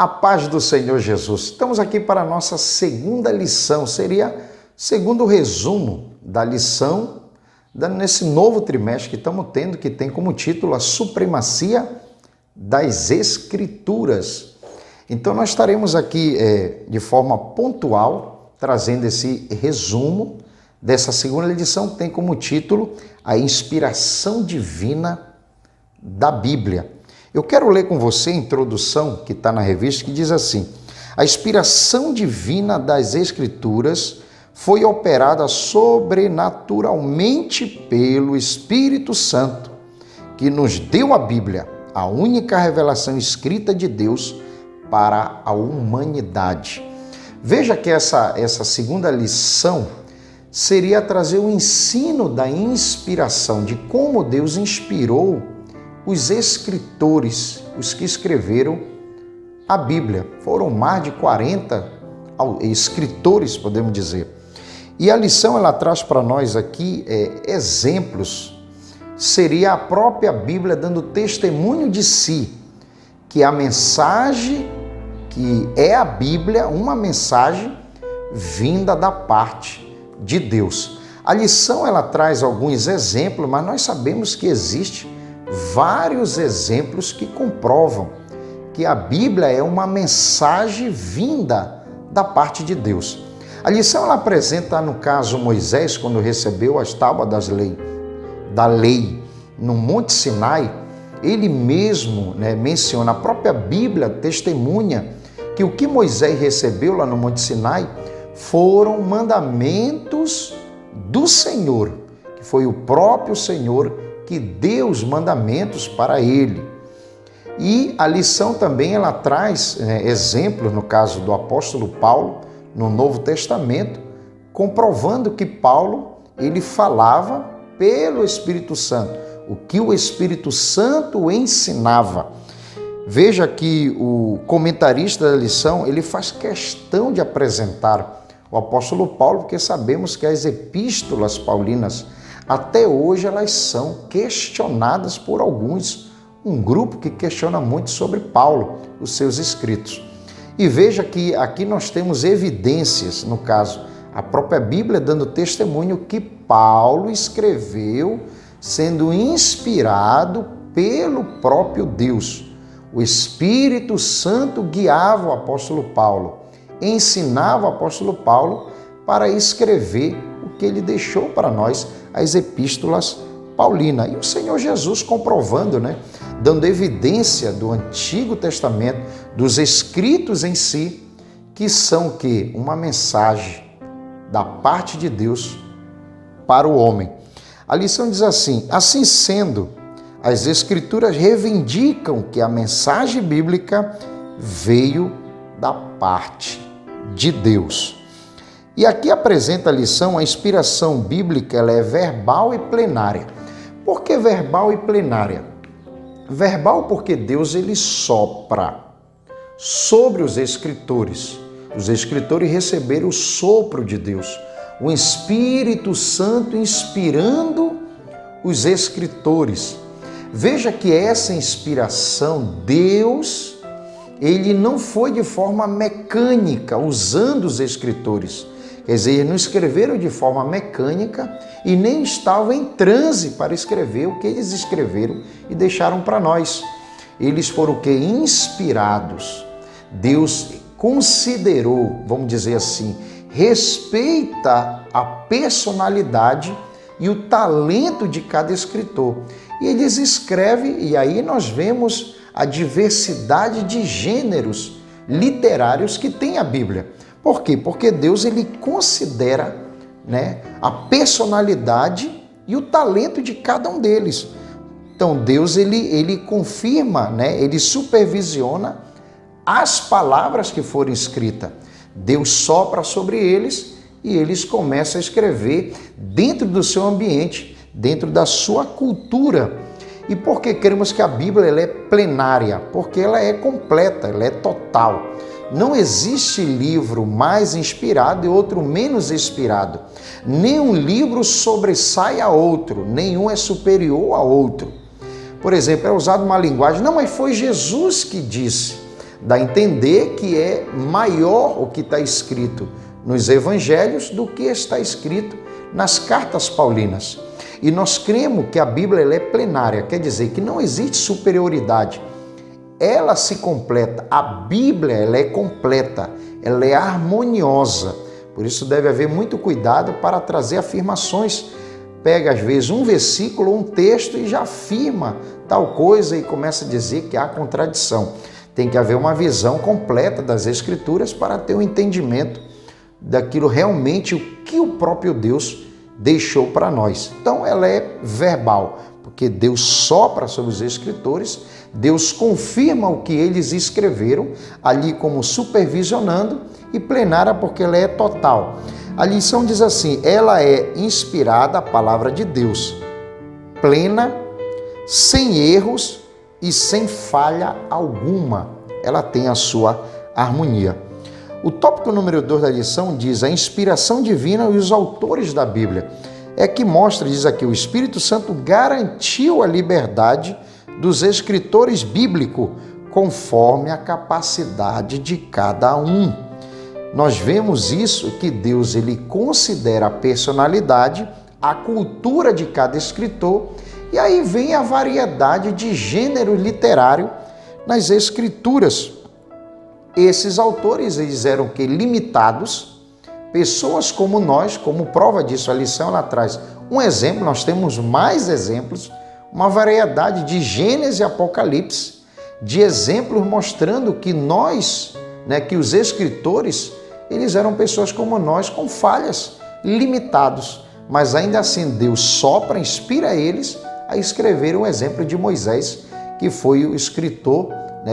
A paz do Senhor Jesus. Estamos aqui para a nossa segunda lição, seria segundo o resumo da lição nesse novo trimestre que estamos tendo, que tem como título a supremacia das Escrituras. Então nós estaremos aqui de forma pontual, trazendo esse resumo dessa segunda lição, que tem como título a inspiração divina da Bíblia. Eu quero ler com você a introdução que está na revista, que diz assim: a inspiração divina das Escrituras foi operada sobrenaturalmente pelo Espírito Santo, que nos deu a Bíblia, a única revelação escrita de Deus para a humanidade. Veja que essa segunda lição seria trazer o ensino da inspiração, de como Deus inspirou os escritores, os que escreveram a Bíblia. Foram mais de 40 escritores, podemos dizer. E a lição ela traz para nós aqui exemplos. Seria a própria Bíblia dando testemunho de si, que a mensagem que é a Bíblia, uma mensagem vinda da parte de Deus. A lição ela traz alguns exemplos, mas nós sabemos que existe vários exemplos que comprovam que a Bíblia é uma mensagem vinda da parte de Deus. A lição ela apresenta, no caso, Moisés, quando recebeu as tábuas da lei no Monte Sinai, ele mesmo menciona, a própria Bíblia testemunha que o que Moisés recebeu lá no Monte Sinai foram mandamentos do Senhor, que foi o próprio Senhor que deu os mandamentos para ele. E a lição também ela traz exemplos, no caso do apóstolo Paulo, no Novo Testamento, comprovando que Paulo ele falava pelo Espírito Santo, o que o Espírito Santo ensinava. Veja que o comentarista da lição ele faz questão de apresentar o apóstolo Paulo, porque sabemos que as epístolas paulinas até hoje elas são questionadas por alguns, um grupo que questiona muito sobre Paulo, os seus escritos. E veja que aqui nós temos evidências, no caso, a própria Bíblia dando testemunho que Paulo escreveu sendo inspirado pelo próprio Deus. O Espírito Santo guiava o apóstolo Paulo, ensinava o apóstolo Paulo para escrever o que ele deixou para nós, as epístolas paulinas. E o Senhor Jesus comprovando, dando evidência do Antigo Testamento, dos escritos em si, que são o quê? Uma mensagem da parte de Deus para o homem. A lição diz assim: assim sendo, as Escrituras reivindicam que a mensagem bíblica veio da parte de Deus. E aqui apresenta a lição, a inspiração bíblica ela é verbal e plenária. Por que verbal e plenária? Verbal porque Deus ele sopra sobre os escritores. Os escritores receberam o sopro de Deus, o Espírito Santo inspirando os escritores. Veja que essa inspiração, Deus, ele não foi de forma mecânica, usando os escritores. Quer dizer, eles não escreveram de forma mecânica e nem estavam em transe para escrever o que eles escreveram e deixaram para nós. Eles foram o quê? Inspirados. Deus considerou, vamos dizer assim, respeita a personalidade e o talento de cada escritor. E eles escrevem, e aí nós vemos a diversidade de gêneros literários que tem a Bíblia. Por quê? Porque Deus ele considera a personalidade e o talento de cada um deles. Então Deus ele confirma, ele supervisiona as palavras que foram escritas. Deus sopra sobre eles e eles começam a escrever dentro do seu ambiente, dentro da sua cultura. E por que queremos que a Bíblia ela é plenária? Porque ela é completa, ela é total. Não existe livro mais inspirado e outro menos inspirado. Nenhum livro sobressai a outro, nenhum é superior a outro. Por exemplo, é usada uma linguagem, não, mas foi Jesus que disse. Dá a entender que é maior o que está escrito nos evangelhos do que está escrito nas cartas paulinas. E nós cremos que a Bíblia ela é plenária, quer dizer que não existe superioridade. Ela se completa, a Bíblia ela é completa, ela é harmoniosa. Por isso deve haver muito cuidado para trazer afirmações. Pega às vezes um versículo, um texto e já afirma tal coisa e começa a dizer que há contradição. Tem que haver uma visão completa das Escrituras para ter um entendimento daquilo realmente o que o próprio Deus deixou para nós. Então ela é verbal, porque Deus sopra sobre os escritores, Deus confirma o que eles escreveram, ali como supervisionando, e plenária porque ela é total. A lição diz assim: ela é inspirada, a palavra de Deus, plena, sem erros e sem falha alguma. Ela tem a sua harmonia. O tópico número 2 da lição diz a inspiração divina e os autores da Bíblia. É que mostra, diz aqui, o Espírito Santo garantiu a liberdade dos escritores bíblicos conforme a capacidade de cada um. Nós vemos isso, que Deus ele considera a personalidade, a cultura de cada escritor, e aí vem a variedade de gênero literário nas escrituras. Esses autores, eles eram que limitados, pessoas como nós, como prova disso, a lição ela traz um exemplo, nós temos mais exemplos, uma variedade de Gênesis e Apocalipse, de exemplos mostrando que nós, que os escritores, eles eram pessoas como nós, com falhas, limitados, mas ainda assim Deus sopra, inspira eles a escrever um exemplo de Moisés, que foi o escritor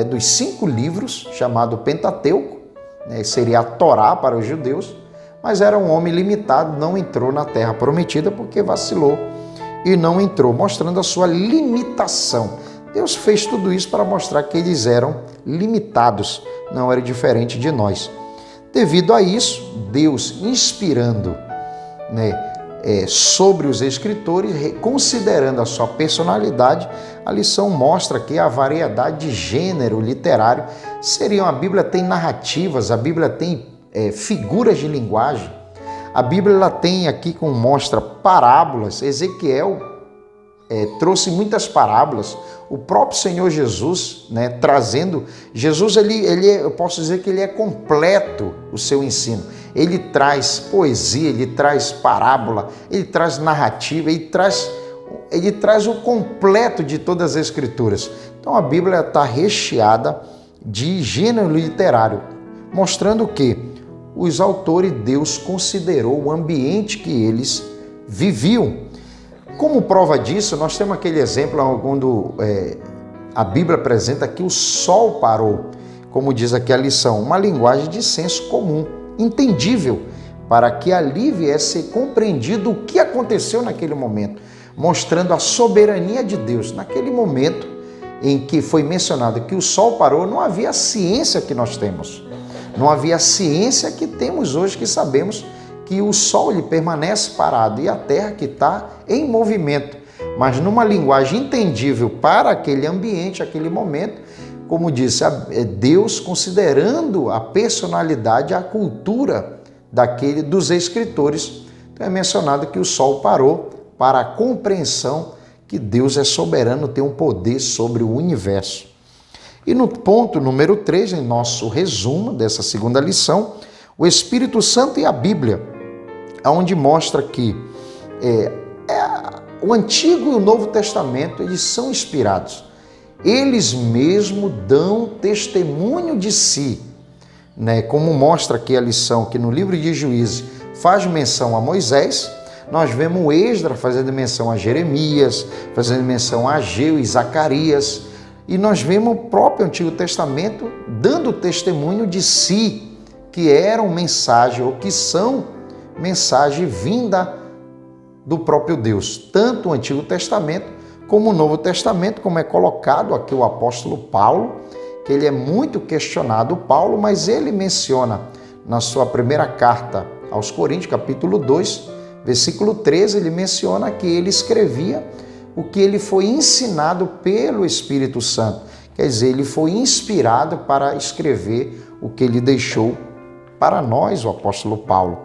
dos 5 livros, chamado Pentateuco, seria a Torá para os judeus, mas era um homem limitado, não entrou na terra prometida porque vacilou e não entrou, mostrando a sua limitação. Deus fez tudo isso para mostrar que eles eram limitados, não era diferente de nós. Devido a isso, Deus inspirando sobre os escritores, considerando a sua personalidade, a lição mostra que a variedade de gênero literário seriam, a Bíblia tem narrativas, a Bíblia tem figuras de linguagem, a Bíblia ela tem aqui como mostra parábolas. Ezequiel trouxe muitas parábolas, o próprio Senhor Jesus, trazendo, Jesus eu posso dizer que ele é completo o seu ensino, ele traz poesia, ele traz parábola, ele traz narrativa, ele traz o completo de todas as escrituras. Então a Bíblia está recheada de gênero literário, mostrando que os autores, Deus considerou o ambiente que eles viviam. Como prova disso, nós temos aquele exemplo quando a Bíblia apresenta que o sol parou, como diz aqui a lição, uma linguagem de senso comum, entendível, para que ali viesse compreendido o que aconteceu naquele momento, mostrando a soberania de Deus. Naquele momento em que foi mencionado que o sol parou, não havia a ciência que nós temos, não havia a ciência que temos hoje, que sabemos que o sol ele permanece parado e a terra que está em movimento, mas numa linguagem entendível para aquele ambiente, aquele momento, como disse, Deus considerando a personalidade, a cultura dos escritores. Então é mencionado que o sol parou para a compreensão que Deus é soberano, tem um poder sobre o universo. E no ponto número 3, em nosso resumo dessa segunda lição, o Espírito Santo e a Bíblia, onde mostra que o Antigo e o Novo Testamento, eles são inspirados. Eles mesmos dão testemunho de si, como mostra aqui a lição, que no livro de Juízes faz menção a Moisés, nós vemos o Esdras fazendo menção a Jeremias, fazendo menção a Ageu e Zacarias, e nós vemos o próprio Antigo Testamento dando testemunho de si, que eram mensagem ou que são mensagem vinda do próprio Deus. Tanto o Antigo Testamento como o Novo Testamento, como é colocado aqui o apóstolo Paulo, que ele é muito questionado, Paulo, mas ele menciona na sua primeira carta aos Coríntios, capítulo 2, versículo 13, ele menciona que ele escrevia o que ele foi ensinado pelo Espírito Santo, Quer dizer, ele foi inspirado para escrever o que ele deixou para nós, o apóstolo Paulo.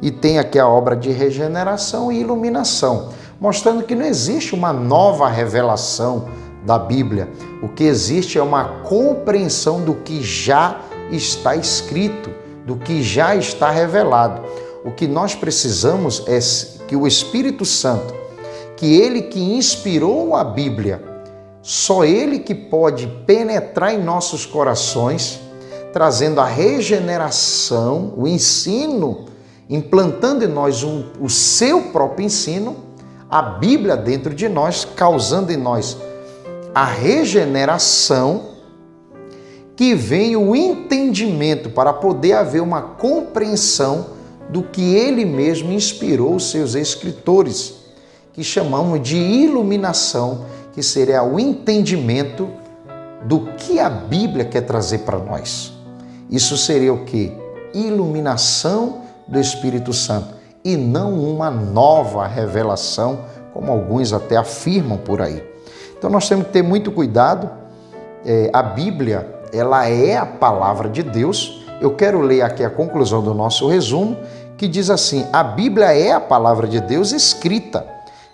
E tem aqui a obra de regeneração e iluminação, mostrando que não existe uma nova revelação da Bíblia. O que existe é uma compreensão do que já está escrito, do que já está revelado. O que nós precisamos é que o Espírito Santo, que ele que inspirou a Bíblia, só ele que pode penetrar em nossos corações, trazendo a regeneração, o ensino, implantando em nós o seu próprio ensino, a Bíblia dentro de nós, causando em nós a regeneração, que vem o entendimento para poder haver uma compreensão do que ele mesmo inspirou os seus escritores, que chamamos de iluminação, que seria o entendimento do que a Bíblia quer trazer para nós. Isso seria o quê? Iluminação do Espírito Santo e não uma nova revelação, como alguns até afirmam por aí. Então nós temos que ter muito cuidado. A Bíblia, ela é a palavra de Deus. Eu quero ler aqui a conclusão do nosso resumo, que diz assim: a Bíblia é a palavra de Deus escrita.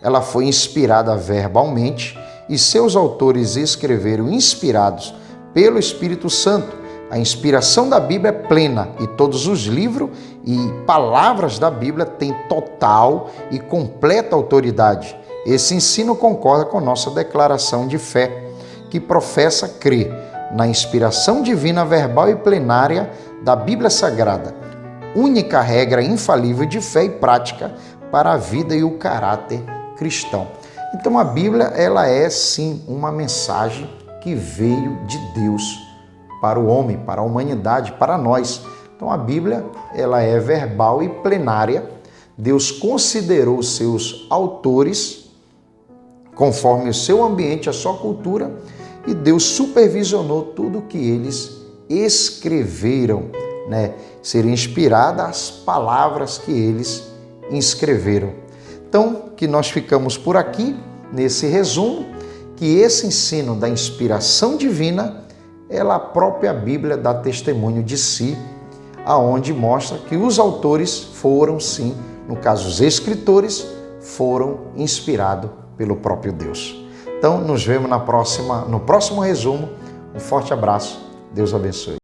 Ela foi inspirada verbalmente e seus autores escreveram inspirados pelo Espírito Santo. A inspiração da Bíblia é plena e todos os livros e palavras da Bíblia têm total e completa autoridade. Esse ensino concorda com nossa declaração de fé, que professa crer na inspiração divina verbal e plenária da Bíblia Sagrada, única regra infalível de fé e prática para a vida e o caráter cristão. Então a Bíblia, ela é sim uma mensagem que veio de Deus para o homem, para a humanidade, para nós. Então a Bíblia, ela é verbal e plenária. Deus considerou os seus autores conforme o seu ambiente, a sua cultura, e Deus supervisionou tudo que eles escreveram, né? Seriam inspiradas as palavras que eles escreveram. Então, que nós ficamos por aqui, nesse resumo, que esse ensino da inspiração divina, ela a própria Bíblia dá testemunho de si, aonde mostra que os autores foram, sim, no caso os escritores, foram inspirados pelo próprio Deus. Então, nos vemos no próximo resumo. Um forte abraço. Deus abençoe.